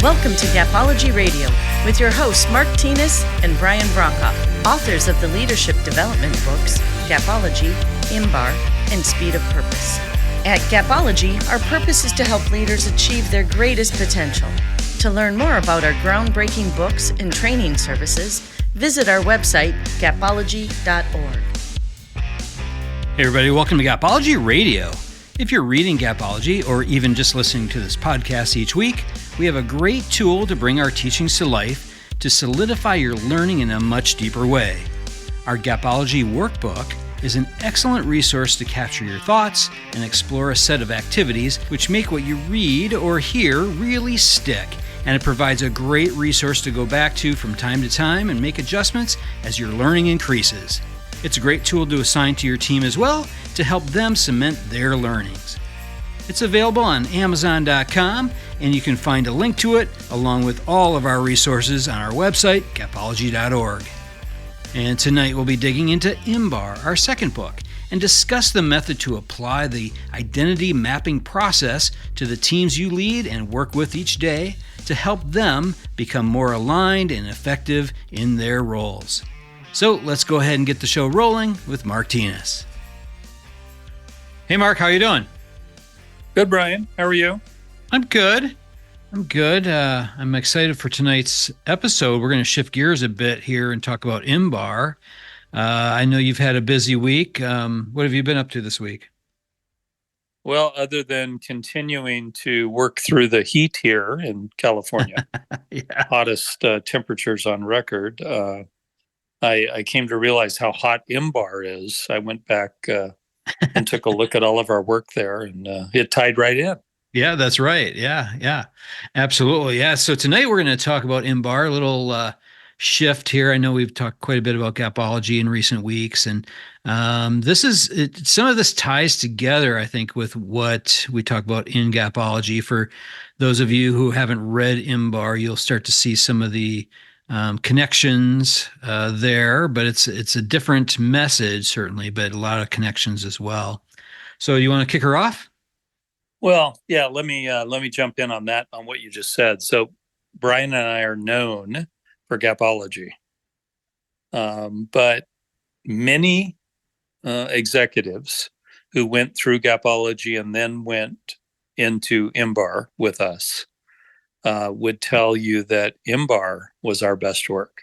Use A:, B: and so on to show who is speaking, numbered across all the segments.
A: Welcome to Gapology Radio with your hosts Mark Tinas and Brian Brokoff, authors of the leadership development books Gapology, IMBAR, and Speed of Purpose. At Gapology, our purpose is to help leaders achieve their greatest potential. To learn more about our groundbreaking books and training services, visit our website, gapology.org.
B: Hey everybody, welcome to Gapology Radio. If you're reading Gapology or even just listening to this podcast each week, we have a great tool to bring our teachings to life to solidify your learning in a much deeper way. Our Gapology workbook is an excellent resource to capture your thoughts and explore a set of activities which make what you read or hear really stick, and it provides a great resource to go back to from time to time and make adjustments as your learning increases. It's a great tool to assign to your team as well to help them cement their learnings. It's available on Amazon.com, and you can find a link to it along with all of our resources on our website, gapology.org. And tonight we'll be digging into IMBAR, our second book, and discuss the method to apply the identity mapping process to the teams you lead and work with each day to help them become more aligned and effective in their roles. So let's go ahead and get the show rolling with Mark Tinas. Hey Mark, how you doing?
C: Good, Brian. How are you?
B: I'm good. I'm excited for tonight's episode. We're going to shift gears a bit here and talk about IMBAR. I know you've had a busy week. What have you been up to this week?
C: Well, other than continuing to work through the heat here in California, hottest temperatures on record, I came to realize how hot IMBAR is. I went back and took a look at all of our work there, and it tied right in.
B: Yeah, that's right. Yeah, absolutely. Yeah. So tonight we're going to talk about IMBAR, a little shift here. I know we've talked quite a bit about Gapology in recent weeks, and some of this ties together, I think, with what we talk about in Gapology. For those of you who haven't read IMBAR, you'll start to see some of the connections there, but it's a different message, certainly, but a lot of connections as well. So you want to kick her off?
C: Well, yeah, let me jump in on that, on what you just said. So Brian and I are known for Gapology, but many executives who went through Gapology and then went into IMBAR with us would tell you that IMBAR was our best work,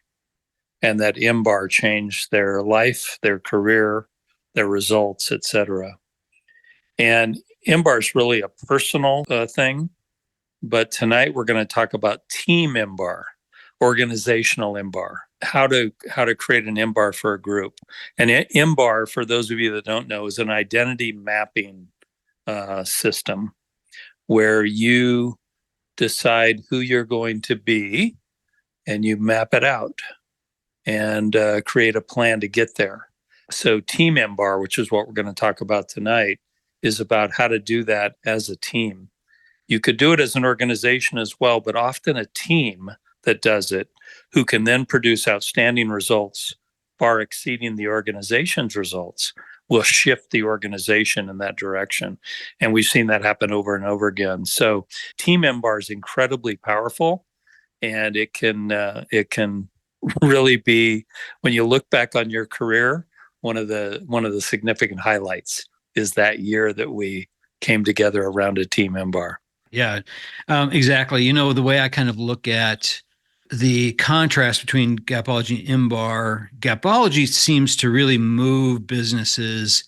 C: and that IMBAR changed their life, their career, their results, etc. And IMBAR is really a personal thing, but tonight we're going to talk about Team IMBAR, organizational IMBAR, how to create an IMBAR for a group. And IMBAR, for those of you that don't know, is an identity mapping system where you decide who you're going to be and you map it out and create a plan to get there. So Team IMBAR, which is what we're going to talk about tonight, is about how to do that as a team. You could do it as an organization as well, but often a team that does it, who can then produce outstanding results far exceeding the organization's results, will shift the organization in that direction. And we've seen that happen over and over again. So Team IMBAR is incredibly powerful, and it can really be, when you look back on your career, one of the significant highlights is that year that we came together around a Team IMBAR.
B: Yeah, exactly. You know, the way I kind of look at the contrast between Gapology and IMBAR, Gapology seems to really move businesses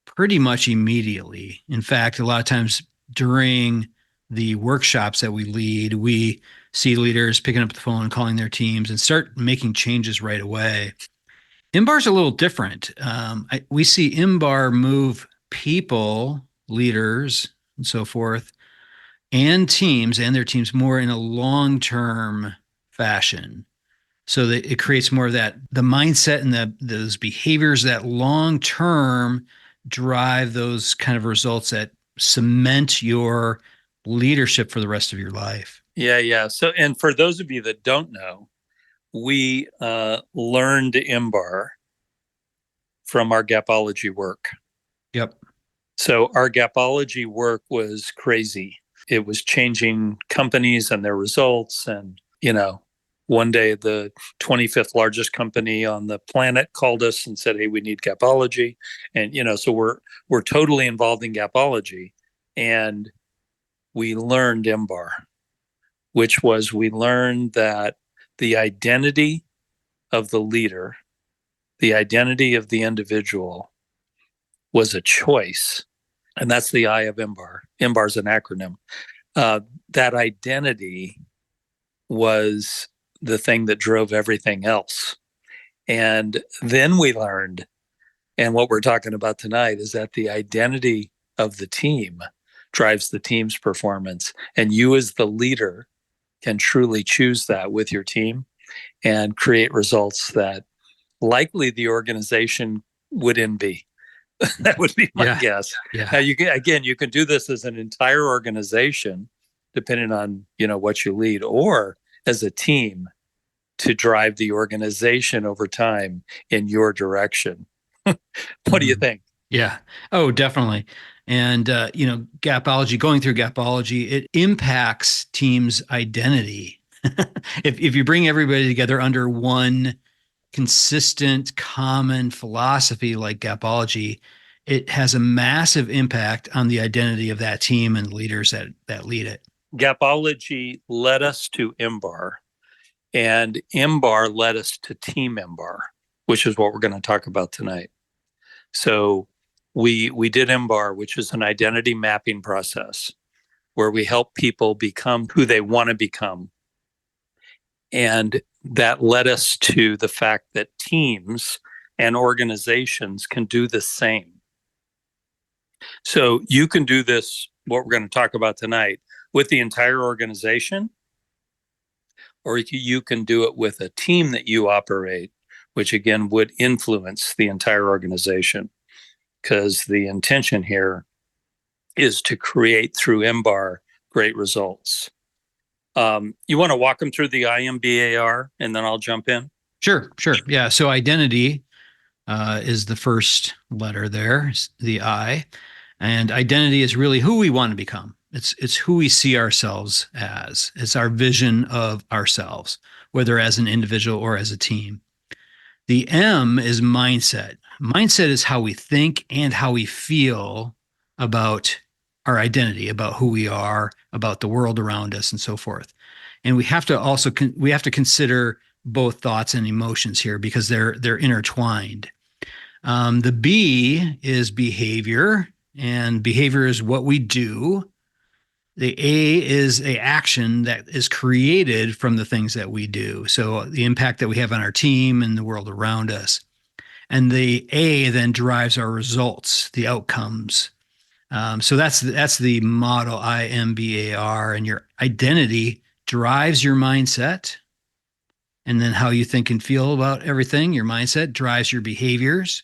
B: pretty much immediately. In fact, a lot of times during the workshops that we lead, we see leaders picking up the phone and calling their teams and start making changes right away. IMBAR is a little different. We see IMBAR move people, leaders, and so forth, and teams and their teams more in a long-term fashion. So that it creates more of that, the mindset and those behaviors that long-term drive those kind of results that cement your leadership for the rest of your life.
C: Yeah. So, and for those of you that don't know, we learned IMBAR from our Gapology work.
B: Yep.
C: So our Gapology work was crazy. it was changing companies and their results. And, one day the 25th largest company on the planet called us and said, "Hey, we need Gapology." And, so we're totally involved in Gapology. And we learned IMBAR, which was we learned that the identity of the leader, the identity of the individual was a choice. And that's the I of IMBAR. IMBAR is an acronym. That identity was the thing that drove everything else. And then we learned, and what we're talking about tonight is that the identity of the team drives the team's performance. And you as the leader can truly choose that with your team and create results that likely the organization would envy. That would be my guess.
B: Yeah.
C: Now, you can do this as an entire organization, depending on what you lead, or as a team to drive the organization over time in your direction. What do you think?
B: Yeah. Oh, definitely. And Gapology, going through Gapology, it impacts teams' identity. If you bring everybody together under one consistent, common philosophy like Gapology, it has a massive impact on the identity of that team and leaders that lead it.
C: Gapology led us to IMBAR, and IMBAR led us to Team IMBAR, which is what we're going to talk about tonight. So we did IMBAR, which is an identity mapping process where we help people become who they want to become. And that led us to the fact that teams and organizations can do the same. So you can do this, what we're going to talk about tonight, with the entire organization, or you can do it with a team that you operate, which again would influence the entire organization, because the intention here is to create through IMBAR great results. You want to walk them through the IMBAR, and then I'll jump in?
B: Sure. Yeah. So identity is the first letter there, the I. And identity is really who we want to become. It's who we see ourselves as. It's our vision of ourselves, whether as an individual or as a team. The M is mindset. Mindset is how we think and how we feel about our identity, about who we are, about the world around us, and so forth. And we have to also consider both thoughts and emotions here because they're intertwined. The B is behavior, and behavior is what we do. The A is a action that is created from the things that we do. So the impact that we have on our team and the world around us. And the A then drives our results, the outcomes. So that's the model IMBAR, and your identity drives your mindset. And then how you think and feel about everything, your mindset drives your behaviors.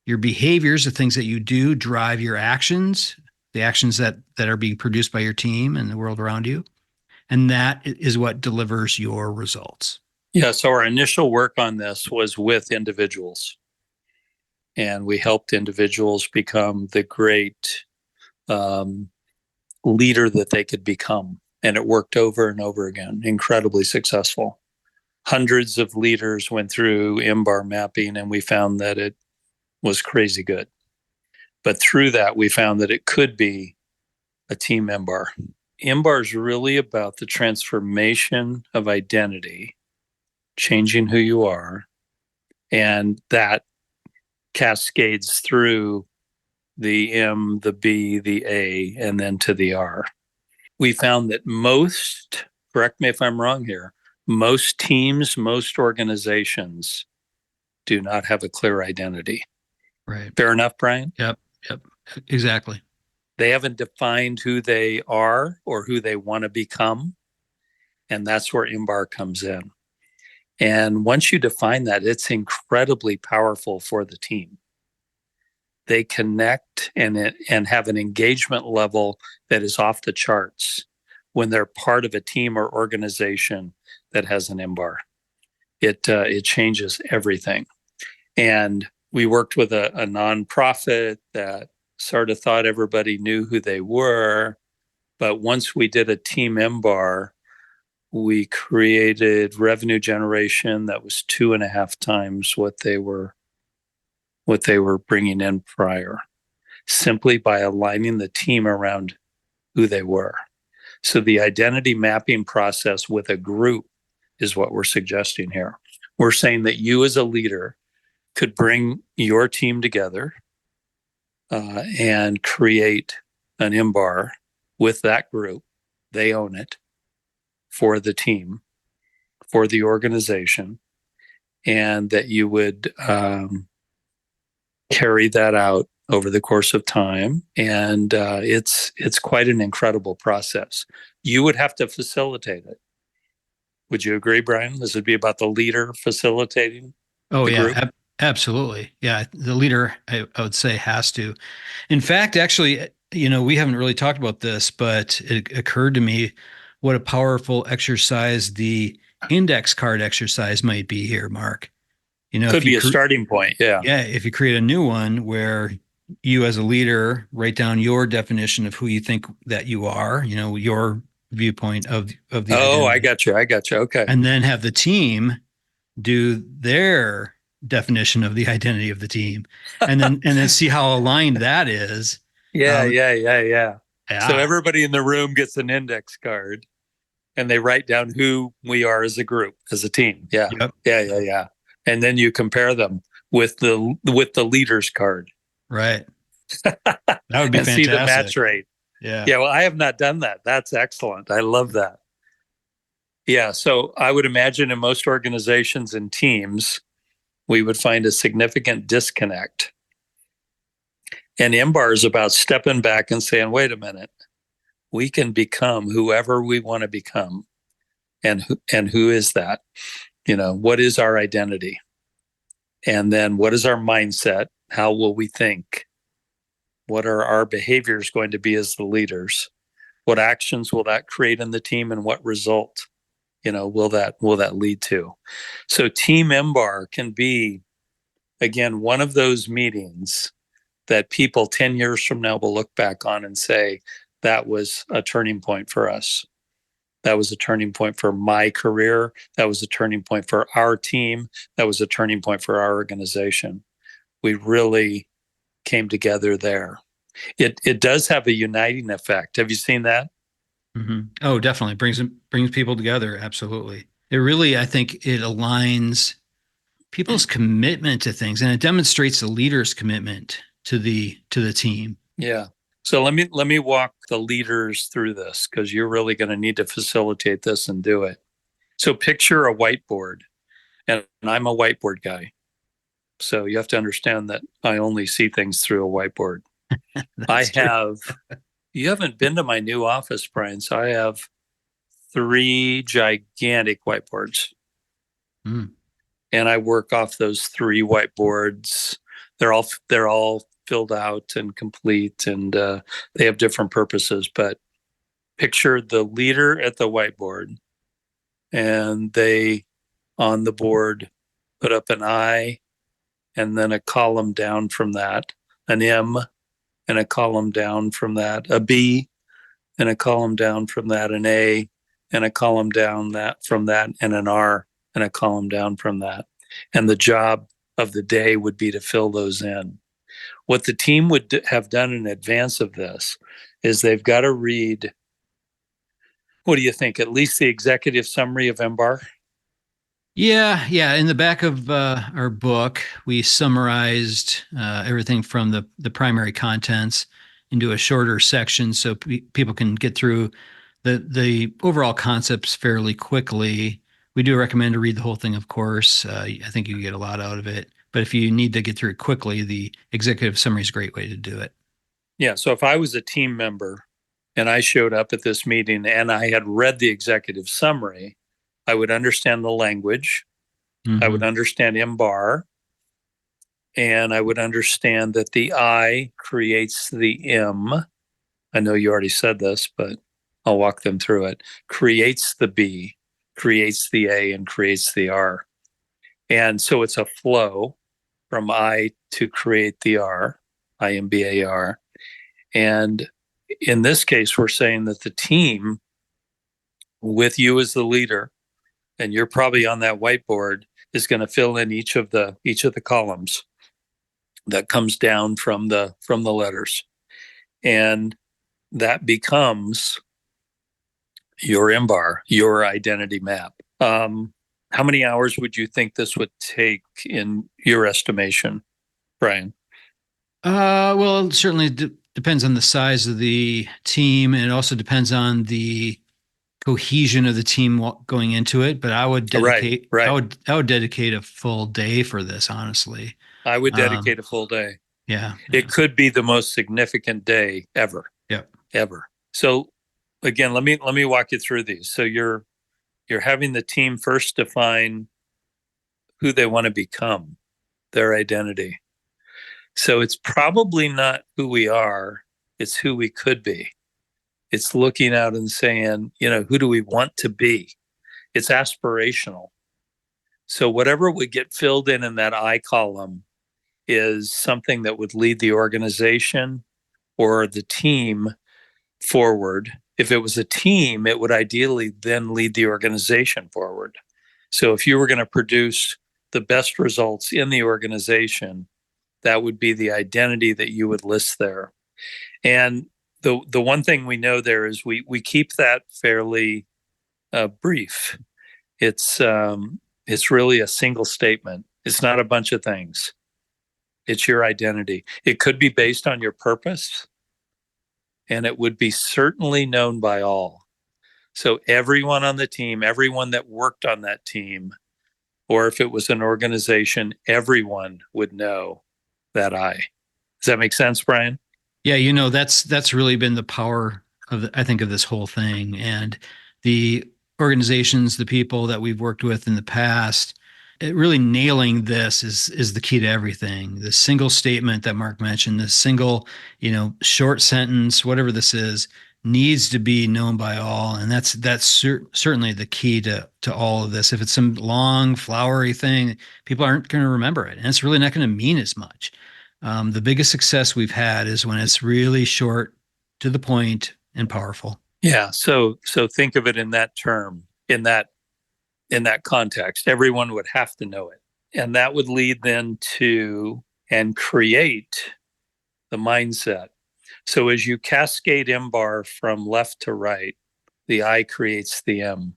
B: Your behaviors, the things that you do, drive your actions, the actions that are being produced by your team and the world around you. And that is what delivers your results.
C: Yeah, so our initial work on this was with individuals. And we helped individuals become the great leader that they could become. And it worked over and over again, incredibly successful. Hundreds of leaders went through IMBAR mapping, and we found that it was crazy good. But through that, we found that it could be a team IMBAR. IMBAR is really about the transformation of identity, changing who you are, and that cascades through the M, the B, the A, and then to the R. We found that most, correct me if I'm wrong here, most teams, most organizations do not have a clear identity.
B: Right.
C: Fair enough, Brian?
B: Yep. Exactly.
C: They haven't defined who they are or who they want to become. And that's where IMBAR comes in. And once you define that, it's incredibly powerful for the team. They connect and have an engagement level that is off the charts when they're part of a team or organization that has an IMBAR. It changes everything. And we worked with a nonprofit that sort of thought everybody knew who they were, But once we did a Team IMBAR, we created revenue generation that was 2.5 times what they were bringing in prior, simply by aligning the team around who they were. So the identity mapping process with a group is what we're suggesting here. We're saying that you as a leader could bring your team together and create an IMBAR with that group. They own it for the team, for the organization, and that you would carry that out over the course of time. And it's quite an incredible process. You would have to facilitate it. Would you agree, Brian? This would be about the leader facilitating
B: Oh,
C: the
B: yeah,
C: group?
B: absolutely. Yeah, the leader, I would say, has to. In fact, actually, we haven't really talked about this, but it occurred to me what a powerful exercise the index card exercise might be here, Mark.
C: Could be a starting point. Yeah.
B: Yeah, if you create a new one where you as a leader write down your definition of who you think that you are, your viewpoint of the
C: Oh,
B: identity.
C: I got you. Okay.
B: And then have the team do their definition of the identity of the team, and then see how aligned that is.
C: Yeah.
B: Um,
C: Yeah. So
B: yeah,
C: everybody in the room gets an index card and they write down who we are as a group, as a team. Yeah.
B: yep,
C: Yeah. And then you compare them with the leader's card
B: right. That would be
C: and see the match
B: fantastic.
C: rate.
B: Yeah.
C: Yeah, well, I have not done that. That's excellent. I love that. Yeah, so I would imagine in most organizations and teams, we would find a significant disconnect. And IMBAR is about stepping back and saying, wait a minute, we can become whoever we want to become. And who is that? What is our identity? And then what is our mindset? How will we think? What are our behaviors going to be as the leaders? What actions will that create in the team, and what result, will that lead to? So Team IMBAR can be, again, one of those meetings that people 10 years from now will look back on and say, that was a turning point for us. That was a turning point for my career. That was a turning point for our team. That was a turning point for our organization. We really came together there. It does have a uniting effect. Have you seen that?
B: Mm-hmm. Oh, definitely brings people together. Absolutely. It really, I think, it aligns people's commitment to things, and it demonstrates the leader's commitment to the team.
C: Yeah. So let me walk the leaders through this, because you're really going to need to facilitate this and do it. So picture a whiteboard, and I'm a whiteboard guy. So you have to understand that I only see things through a whiteboard. You haven't been to my new office, Brian. So I have 3 gigantic whiteboards.
B: Mm.
C: And I work off those 3 whiteboards. They're all filled out and complete, and they have different purposes. But picture the leader at the whiteboard, and they on the board put up an I, and then a column down from that, an M, and a column down from that, a B, and a column down from that, an A, and a column down from that, and an R, and a column down from that. And the job of the day would be to fill those in. What the team would have done in advance of this is they've got to read, what do you think, at least the executive summary of IMBAR?
B: Yeah. In the back of our book, we summarized everything from the primary contents into a shorter section, so people can get through the overall concepts fairly quickly. We do recommend to read the whole thing, of course. I think you get a lot out of it. But if you need to get through it quickly, the executive summary is a great way to do it.
C: Yeah. So if I was a team member and I showed up at this meeting and I had read the executive summary, I would understand the language.
B: Mm-hmm.
C: I would understand IMBAR. And I would understand that the I creates the M. I know you already said this, but I'll walk them through it. Creates the B, creates the A, and creates the R. And so it's a flow from I to create the R, IMBAR. And in this case, we're saying that the team, with you as the leader, and you're probably on that whiteboard, is going to fill in each of the columns that comes down from the letters, and that becomes your IMBAR, your identity map. How many hours would you think this would take in your estimation, Brian?
B: Well, it certainly depends on the size of the team, and it also depends on the cohesion of the team going into it. But I would dedicate,
C: Right.
B: I would dedicate a full day for this, honestly.
C: I would dedicate a full day.
B: Yeah.
C: It could be the most significant day ever.
B: Yep.
C: Ever. So again, let me walk you through these. So you're having the team first define who they want to become, their identity. So it's probably not who we are, it's who we could be. It's looking out and saying, who do we want to be? It's aspirational. So whatever would get filled in that I column is something that would lead the organization or the team forward. If it was a team, it would ideally then lead the organization forward. So if you were going to produce the best results in the organization, that would be the identity that you would list there. And the one thing we know there is we keep that fairly brief. It's really a single statement. It's not a bunch of things. It's your identity. It could be based on your purpose, and it would be certainly known by all. So everyone on the team, everyone that worked on that team, or if it was an organization, everyone would know that I. Does that make sense, Brian?
B: Yeah, that's really been the power of I think of this whole thing, and the organizations, the people that we've worked with in the past. Really nailing this is the key to everything. The single statement that Mark mentioned, the single, short sentence, whatever this is, needs to be known by all, and that's certainly the key to all of this. If it's some long, flowery thing, people aren't going to remember it, and it's really not going to mean as much. The biggest success we've had is when it's really short, to the point, and powerful.
C: Yeah. So think of it in that term, in that context. Everyone would have to know it. And that would lead then to and create the mindset. So as you cascade IMBAR from left to right, the I creates the M.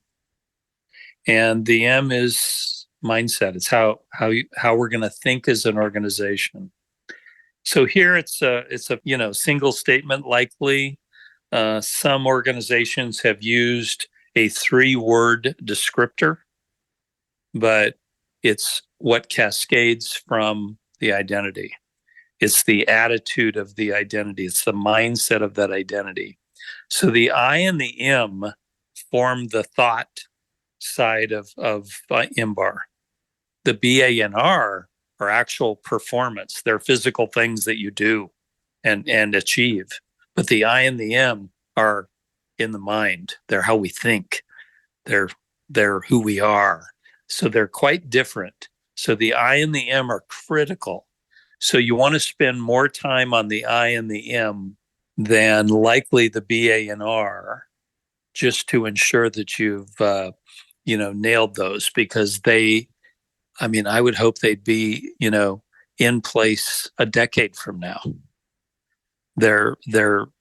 C: And the M is mindset. It's how we're going to think as an organization. So here it's a single statement likely. Some organizations have used a 3-word descriptor, but it's what cascades from the identity. It's the attitude of the identity. It's the mindset of that identity. So the I and the M form the thought side of IMBAR. The B, A, and R are actual performance. They're physical things that you do and achieve. But the I and the M are in the mind. They're how we think. They're who we are. So they're quite different. So the I and the M are critical. So you want to spend more time on the I and the M than likely the B, A, and R, just to ensure that you've nailed those, because I would hope they'd be in place a decade from now. They're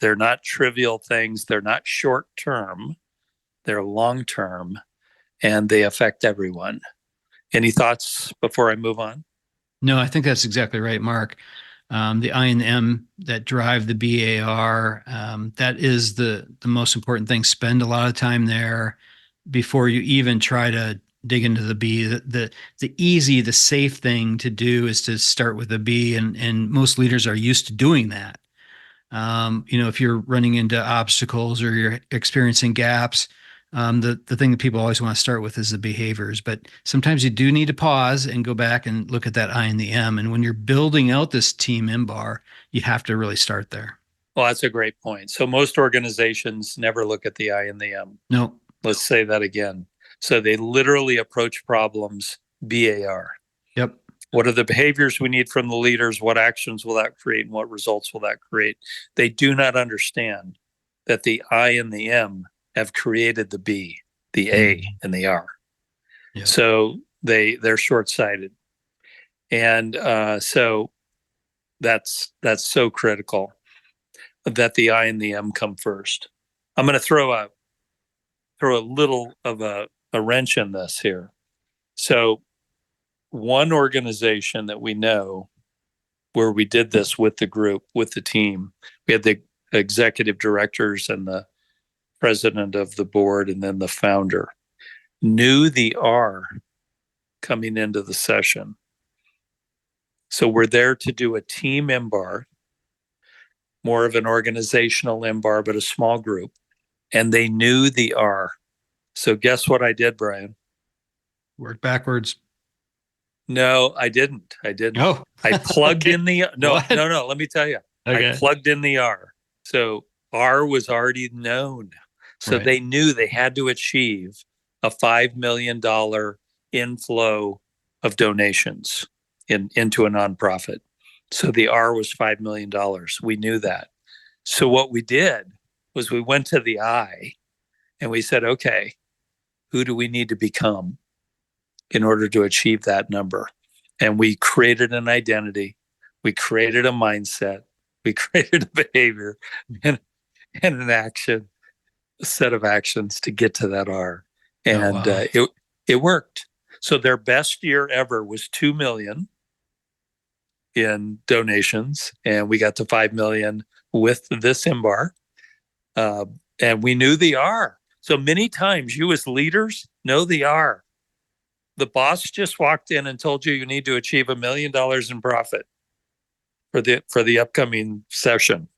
C: not trivial things. They're not short term. They're long term, and they affect everyone. Any thoughts before I move on?
B: No, I think that's exactly right, Mark. The I and the M that drive the BAR, that is the most important thing. Spend a lot of time there before you even try to dig into the B. The easy, the safe thing to do is to start with the B, and most leaders are used to doing that. If you're running into obstacles or you're experiencing gaps, the thing that people always want to start with is the behaviors. But sometimes you do need to pause and go back and look at that I and the M. And when you're building out this Team IMBAR, you have to really start there.
C: Well, that's a great point. So most organizations never look at the I and the M.
B: No.
C: Let's say that again. So they literally approach problems BAR.
B: Yep.
C: What are the behaviors we need from the leaders? What actions will that create, and what results will that create? They do not understand that the I and the M have created the B, the A, and the R.
B: Yeah.
C: So they're short-sighted. And so that's so critical that the I and the M come first. I'm going to throw a little of a wrench in this here. So one organization that we know where we did this with the group, with the team, we had the executive directors and the president of the board and then the founder, knew the R coming into the session. So we're there to do a team IMBAR, more of an organizational IMBAR, but a small group. And they knew the R. So guess what I did, Brian?
B: Work backwards.
C: No, I didn't.
B: Oh,
C: I plugged
B: okay.
C: in the, no,
B: What?
C: no, let me tell you.
B: Okay.
C: I plugged in the R. So R was already known. So
B: Right.
C: they knew they had to achieve a $5 million inflow of donations into a nonprofit. So the R was $5 million. We knew that. So what we did was we went to the I and we said, okay, who do we need to become in order to achieve that number? And we created an identity. We created a mindset. We created a behavior and an action, a set of actions to get to that R. And
B: wow.
C: It worked. So their best year ever was 2 million in donations, and we got to 5 million with this IMBAR. And we knew the R. So many times you as leaders know the R. The boss just walked in and told you need to achieve $1 million in profit for the upcoming session.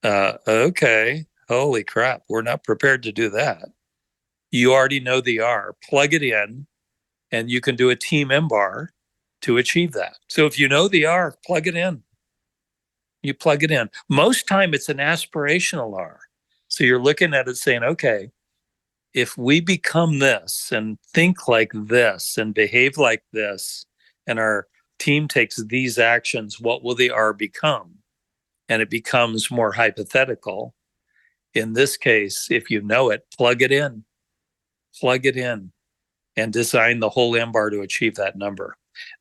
C: Okay, holy crap, we're not prepared to do that. You already know the R. Plug it in, and you can do a team IMBAR to achieve that. So if you know the R, plug it in. You plug it in. Most time it's an aspirational R. So you're looking at it saying, okay, if we become this and think like this and behave like this, and our team takes these actions, what will the R become? And it becomes more hypothetical. In this case, if you know it, plug it in, and design the whole IMBAR to achieve that number.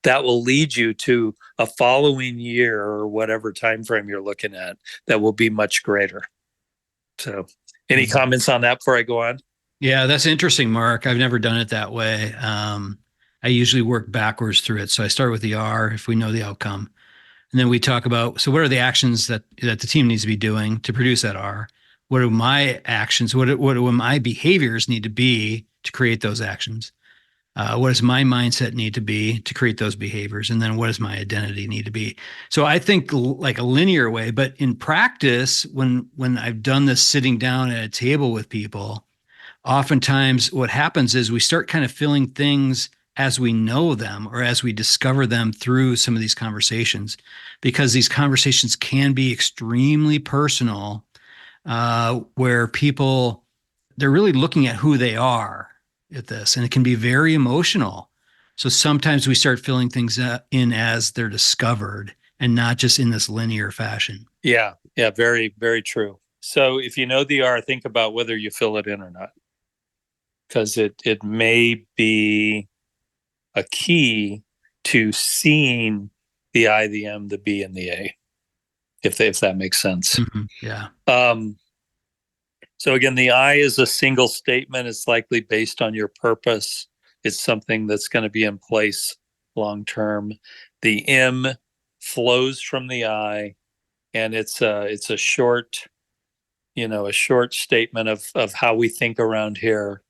C: That will lead you to a following year or whatever time frame you're looking at that will be much greater. So any comments on that before I go on?
B: Yeah, that's interesting, Mark. I've never done it that way. I usually work backwards through it. So I start with the R if we know the outcome. And then we talk about, so what are the actions that the team needs to be doing to produce that R? What are my actions? What do my behaviors need to be to create those actions? What does my mindset need to be to create those behaviors? And then what does my identity need to be? So I think like a linear way, but in practice, when I've done this sitting down at a table with people, oftentimes what happens is we start kind of filling things as we know them or as we discover them through some of these conversations, because these conversations can be extremely personal, where people, they're really looking at who they are at this, and it can be very emotional. So sometimes we start filling things in as they're discovered and not just in this linear fashion.
C: Yeah, very, very true. So if you know the R, think about whether you fill it in or not, because it may be a key to seeing the I, the M, the B, and the A, if that makes sense.
B: Mm-hmm. Yeah.
C: So again, the I is a single statement. It's likely based on your purpose. It's something that's going to be in place long term. The M flows from the I, and it's a short, a short statement of how we think around here,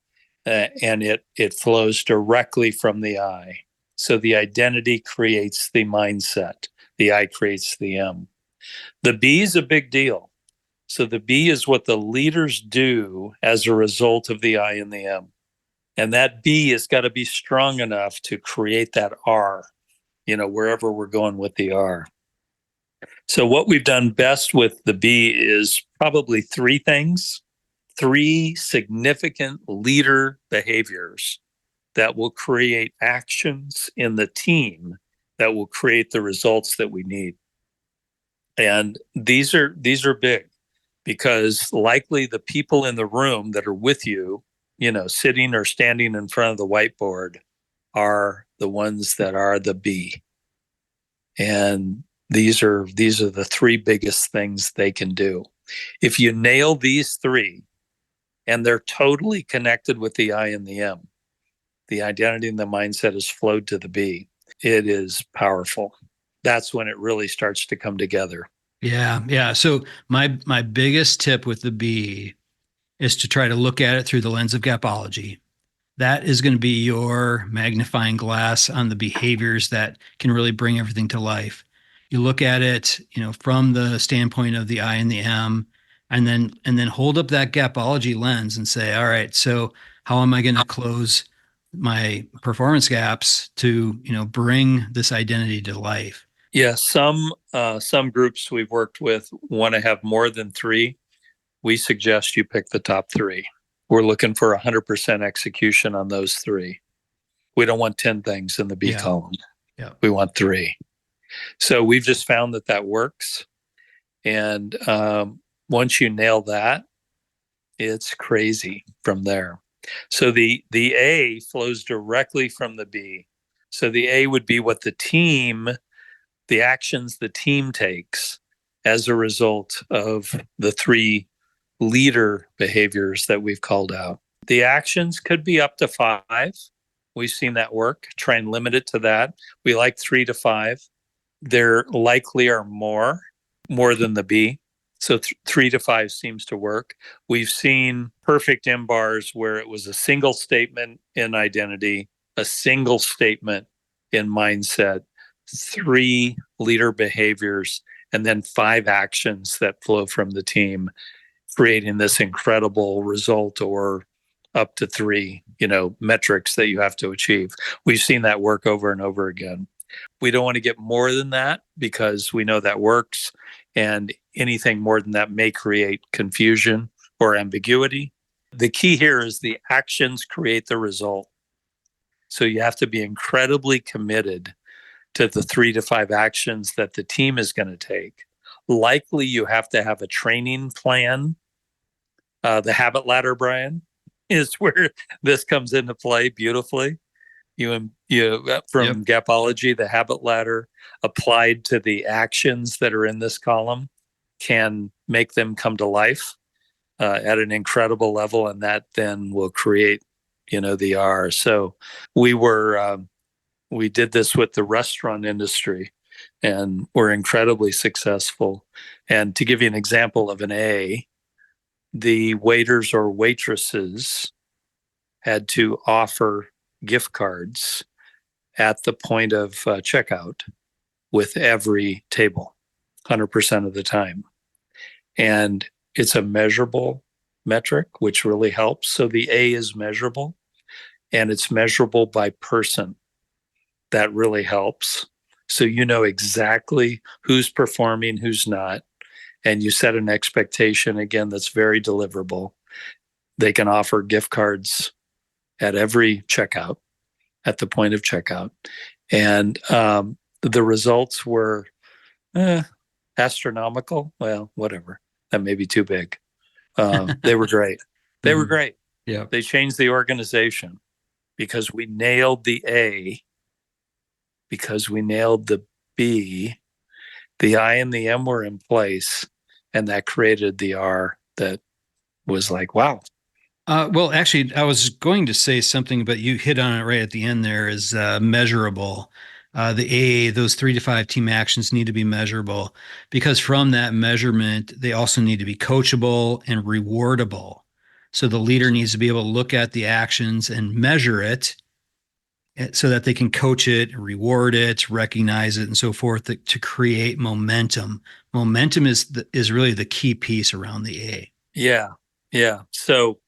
C: and it flows directly from the I. So the identity creates the mindset. The I creates the M. The B is a big deal. So the B is what the leaders do as a result of the I and the M. And that B has got to be strong enough to create that R, wherever we're going with the R. So what we've done best with the B is probably three things, three significant leader behaviors that will create actions in the team that will create the results that we need. And these are big. because likely the people in the room that are with you, sitting or standing in front of the whiteboard, are the ones that are the B. And these are the three biggest things they can do. If you nail these three, and they're totally connected with the I and the M, the identity and the mindset is flowed to the B. It is powerful. That's when it really starts to come together.
B: Yeah, yeah. So my biggest tip with the B is to try to look at it through the lens of gapology. That is going to be your magnifying glass on the behaviors that can really bring everything to life. You look at it, from the standpoint of the I and the M, and then hold up that gapology lens and say, all right, so how am I going to close my performance gaps to, bring this identity to life?
C: Yeah, some groups we've worked with want to have more than three. We suggest you pick the top three. We're looking for 100% execution on those three. We don't want 10 things in the B column.
B: Yeah.
C: We want three. So we've just found that works. And once you nail that, it's crazy from there. So the A flows directly from the B. So the A would be what the actions the team takes as a result of the three leader behaviors that we've called out. The actions could be up to 5. We've seen that work. Try and limit it to that. We like 3 to 5. There likely are more than the B. So 3 to 5 seems to work. We've seen perfect IMBARs where it was a single statement in identity, a single statement in mindset, 3 leader behaviors, and then 5 actions that flow from the team, creating this incredible result, or up to 3, metrics that you have to achieve. We've seen that work over and over again. We don't want to get more than that because we know that works, and anything more than that may create confusion or ambiguity. The key here is the actions create the result. So you have to be incredibly committed to the 3 to 5 actions that the team is going to take. Likely you have to have a training plan. The habit ladder, Brian, is where this comes into play beautifully. You from Gapology, the habit ladder applied to the actions that are in this column can make them come to life at an incredible level, and that then will create, the R. So we did this with the restaurant industry, and we're incredibly successful. And to give you an example of an A, the waiters or waitresses had to offer gift cards at the point of checkout with every table, 100% of the time. And it's a measurable metric, which really helps. So the A is measurable, and it's measurable by person. That really helps. So you know exactly who's performing, who's not, and you set an expectation, again, that's very deliverable. They can offer gift cards at every checkout, at the point of checkout. And the results were astronomical. Well, whatever. That may be too big. They were great. They were great.
B: Yeah.
C: They changed the organization because we nailed the A, because we nailed the B, the I and the M were in place, and that created the R that was like, wow.
B: Well, actually, I was going to say something, but you hit on it right at the end there, is measurable. The A, those 3 to 5 team actions need to be measurable, because from that measurement, they also need to be coachable and rewardable. So the leader needs to be able to look at the actions and measure it so that they can coach it, reward it, recognize it, and so forth, to create momentum. Momentum is really the key piece around the A.
C: Yeah. So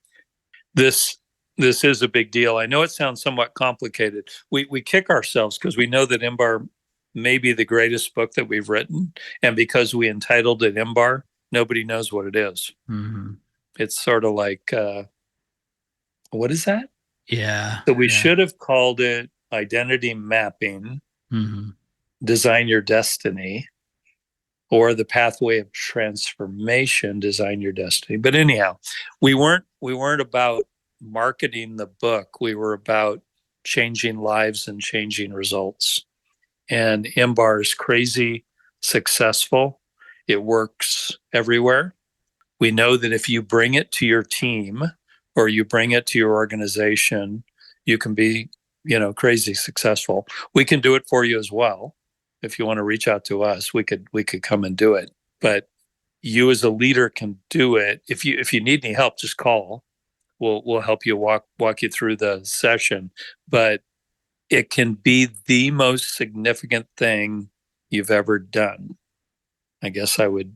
C: this is a big deal. I know it sounds somewhat complicated. We kick ourselves because we know that IMBAR may be the greatest book that we've written, and because we entitled it IMBAR, nobody knows what it is.
B: Mm-hmm.
C: It's sort of like, what is that?
B: Yeah.
C: So we should have called it Identity Mapping,
B: mm-hmm.
C: Design Your Destiny, or the pathway of transformation, design your destiny. But anyhow, we weren't about marketing the book. We were about changing lives and changing results. And IMBAR is crazy successful. It works everywhere. We know that if you bring it to your team or you bring it to your organization, you can be, crazy successful. We can do it for you as well. If you want to reach out to us, we could come and do it. But you as a leader can do it. If you need any help, just call. We'll help you walk you through the session. But it can be the most significant thing you've ever done. I guess I would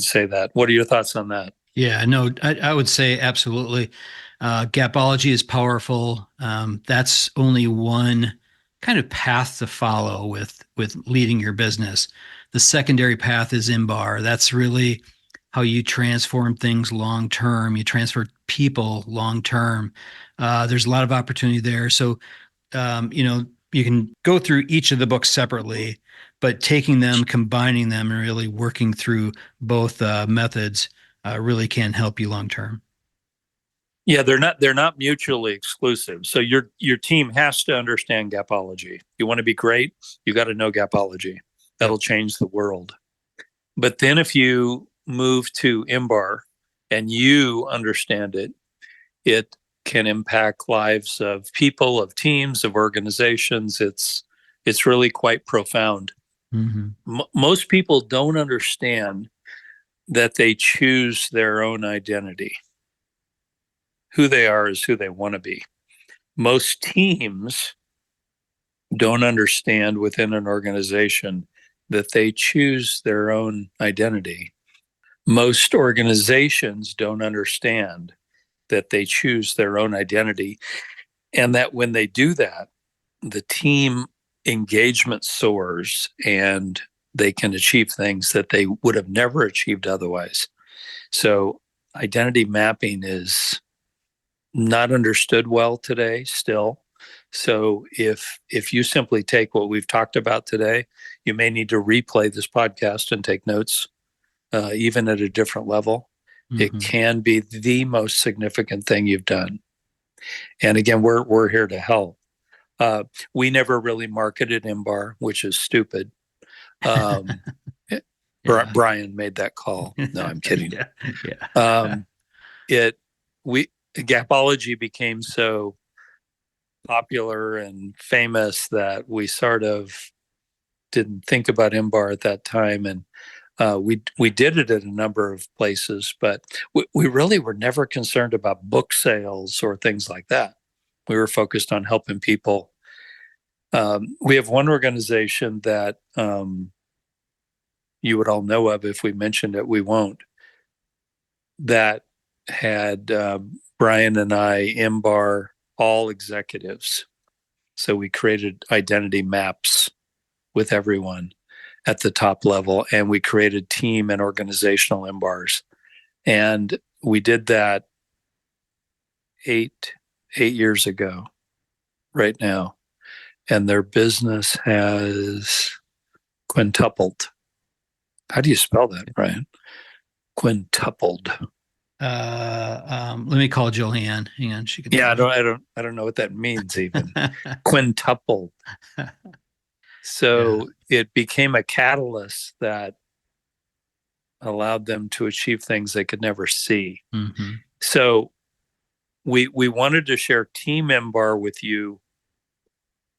C: say that. What are your thoughts on that?
B: Yeah, no, I would say absolutely. Gapology is powerful. That's only one kind of path to follow with leading your business. The secondary path is IMBAR. That's really how you transform things long term. You transfer people long term. There's a lot of opportunity there. So, you can go through each of the books separately, but taking them, combining them, and really working through both methods really can help you long term.
C: Yeah, they're not mutually exclusive. So your team has to understand gapology. You want to be great, you got to know gapology. That'll change the world. But then if you move to IMBAR and you understand it, it can impact lives of people, of teams, of organizations. It's really quite profound.
B: Mm-hmm.
C: Most people don't understand that they choose their own identity. Who they are is who they want to be. Most teams don't understand within an organization that they choose their own identity. Most organizations don't understand that they choose their own identity, and that when they do that, the team engagement soars and they can achieve things that they would have never achieved otherwise. So identity mapping is not understood well today still. So if you simply take what we've talked about today, you may need to replay this podcast and take notes, even at a different level. Mm-hmm. It can be the most significant thing you've done. And again, we're here to help. We never really marketed IMBAR, which is stupid. Brian made that call. No, I'm kidding. Gapology became so popular and famous that we sort of didn't think about IMBAR at that time, and we did it at a number of places, but we really were never concerned about book sales or things like that. We were focused on helping people. We have one organization that you would all know of. If we mentioned it, we won't. That had Brian and I, IMBAR, all executives. So we created identity maps with everyone at the top level, and we created team and organizational IMBARs. And we did that eight years ago right now. And their business has quintupled. How do you spell that, Brian? Quintupled.
B: Let me call Joanne. Hang on, she can.
C: Yeah, I don't know what that means even. Quintupled. So it became a catalyst that allowed them to achieve things they could never see. Mm-hmm. So we wanted to share Team IMBAR with you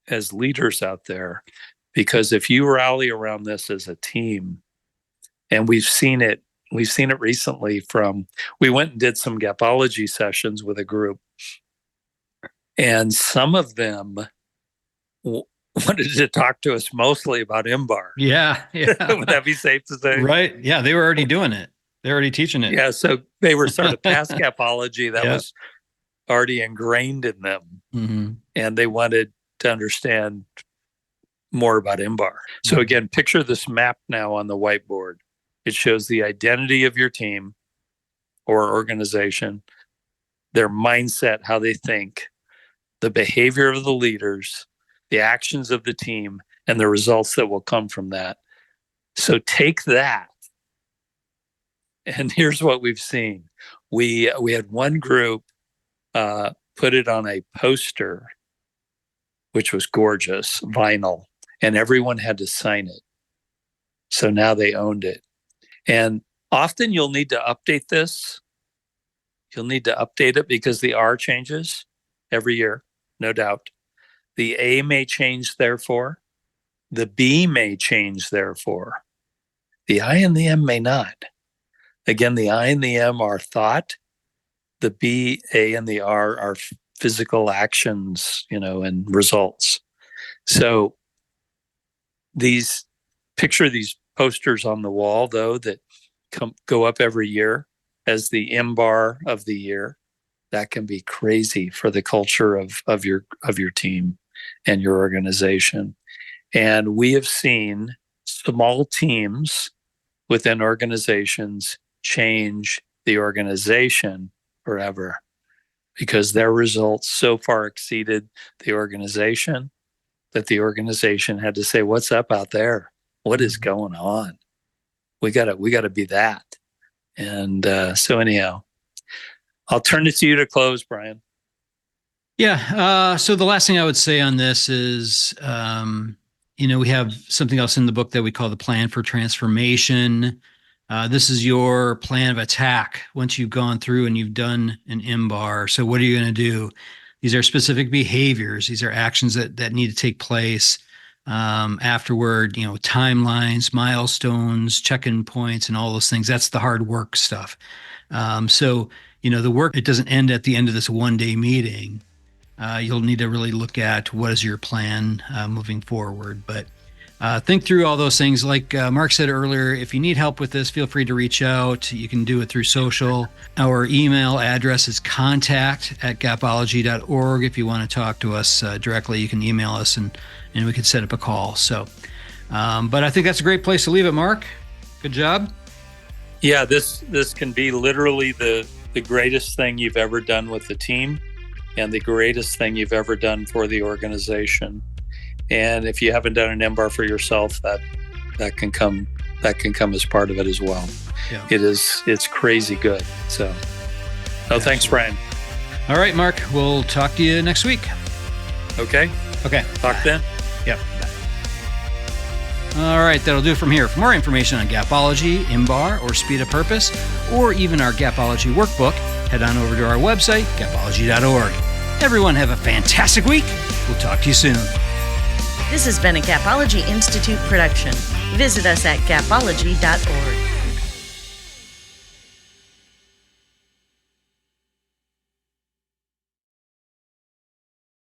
C: as leaders out there, because if you rally around this as a team, and we've seen it recently we went and did some gapology sessions with a group, and some of them wanted to talk to us mostly about IMBAR.
B: Yeah.
C: Would that be safe to say?
B: Right. Yeah, they were already doing it. They're already teaching it.
C: Yeah, so they were sort of past gapology that was already ingrained in them. Mm-hmm. And they wanted to understand more about IMBAR. So again, picture this map now on the whiteboard. It shows the identity of your team or organization, their mindset, how they think, the behavior of the leaders, the actions of the team, and the results that will come from that. So take that. And here's what we've seen. We had one group put it on a poster, which was gorgeous, vinyl, and everyone had to sign it. So now they owned it. And often you'll need to update this. You'll need to update it because the R changes every year, no doubt. The A may change, therefore. The B may change, therefore. The I and the M may not. Again, the I and the M are thought. The B, A, and the R are physical actions, and results. So picture these posters on the wall, though, that go up every year as the IMBAR of the year. That can be crazy for the culture of your team and your organization. And we have seen small teams within organizations change the organization forever because their results so far exceeded the organization that the organization had to say, what's up out there? What is going on? We gotta be that. And so anyhow, I'll turn it to you to close, Brian.
B: Yeah. So the last thing I would say on this is, we have something else in the book that we call the plan for transformation. This is your plan of attack once you've gone through and you've done an IMBAR. So what are you going to do? These are specific behaviors. These are actions that need to take place afterward, timelines, milestones, check-in points, and all those things. That's the hard work stuff. So the work, it doesn't end at the end of this one-day meeting. You'll need to really look at what is your plan moving forward. But think through all those things. Like Mark said earlier, if you need help with this, feel free to reach out. You can do it through social. Our email address is contact@gapology.org. If you want to talk to us directly, you can email us and we can set up a call. So, but I think that's a great place to leave it, Mark. Good job.
C: Yeah, this can be literally the greatest thing you've ever done with the team and the greatest thing you've ever done for the organization. And if you haven't done an IMBAR for yourself, that can come as part of it as well.
B: Yeah.
C: It's crazy good. So, thanks, Brian.
B: All right, Mark, we'll talk to you next week.
C: Okay. Talk then.
B: Yep. All right, that'll do it from here. For more information on Gapology, IMBAR, or Speed of Purpose, or even our Gapology workbook, head on over to our website, gapology.org. Everyone have a fantastic week. We'll talk to you soon.
A: This has been a Gapology Institute production. Visit us at gapology.org.